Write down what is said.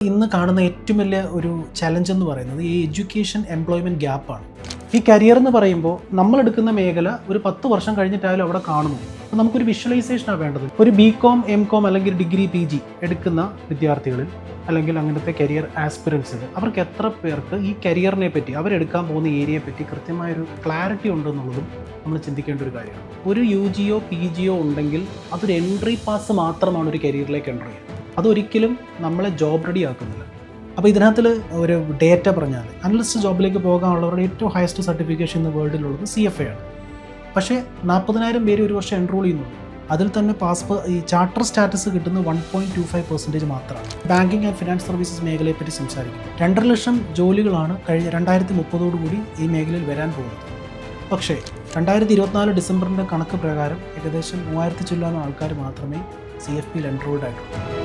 ഇന്ന് കാണുന്ന ഏറ്റവും വലിയ ഒരു ചലഞ്ച് എന്ന് പറയുന്നത് ഈ എഡ്യൂക്കേഷൻ എംപ്ലോയ്മെൻറ്റ് ഗ്യാപ്പാണ്. ഈ കരിയർ എന്ന് പറയുമ്പോൾ നമ്മൾ എടുക്കുന്ന മേഖല ഒരു 10 വർഷം കഴിഞ്ഞിട്ടായാലും അവിടെ കാണുന്നു. അപ്പോൾ നമുക്കൊരു വിഷ്വലൈസേഷനാണ് വേണ്ടത്. ഒരു BCom MCom അല്ലെങ്കിൽ ഡിഗ്രി PG എടുക്കുന്ന വിദ്യാർത്ഥികളിൽ അല്ലെങ്കിൽ അങ്ങനത്തെ കരിയർ ആസ്പിറൻസിൽ അവർക്ക് എത്ര പേർക്ക് ഈ കരിയറിനെ പറ്റി അവരെടുക്കാൻ പോകുന്ന ഏരിയയെ പറ്റി കൃത്യമായൊരു ക്ലാരിറ്റി ഉണ്ടെന്നുള്ളതും നമ്മൾ ചിന്തിക്കേണ്ട ഒരു കാര്യമാണ്. ഒരു UGയോ PGയോ ഉണ്ടെങ്കിൽ അതൊരു എൻട്രി പാസ് മാത്രമാണ് ഒരു കരിയറിലേക്ക് എൻ്റർ ചെയ്യുക. അതൊരിക്കലും നമ്മളെ ജോബ് റെഡി ആക്കുന്നില്ല. അപ്പോൾ ഇതിനകത്തിൽ ഒരു ഡേറ്റ പറഞ്ഞാൽ അനലിസ്റ്റ് ജോബിലേക്ക് പോകാനുള്ളവരുടെ ഏറ്റവും ഹയസ്റ്റ് സർട്ടിഫിക്കേഷൻ ഇന്ന് വേൾഡിലുള്ളത് CFA ആണ്. പക്ഷേ 40,000 പേര് ഒരു വർഷം എൻറോൾ ചെയ്യുന്നുള്ളൂ. അതിൽ തന്നെ ഈ ചാർട്ടർ സ്റ്റാറ്റസ് കിട്ടുന്ന 1.25% മാത്രമാണ്. ബാങ്കിങ് ആൻഡ് ഫിനാൻസ് സർവീസസ് മേഖലയെ പറ്റി സംസാരിക്കും. 2.5 ലക്ഷം ജോലികളാണ് കഴിഞ്ഞ 2030 ഈ മേഖലയിൽ വരാൻ പോകുന്നത്. പക്ഷേ 2024 ഡിസംബറിൻ്റെ കണക്ക് പ്രകാരം ഏകദേശം 3000 ചില്ലാന ആൾക്കാർ മാത്രമേ CFPയിൽ എൻറോൾഡ് ആയിട്ടുള്ളൂ.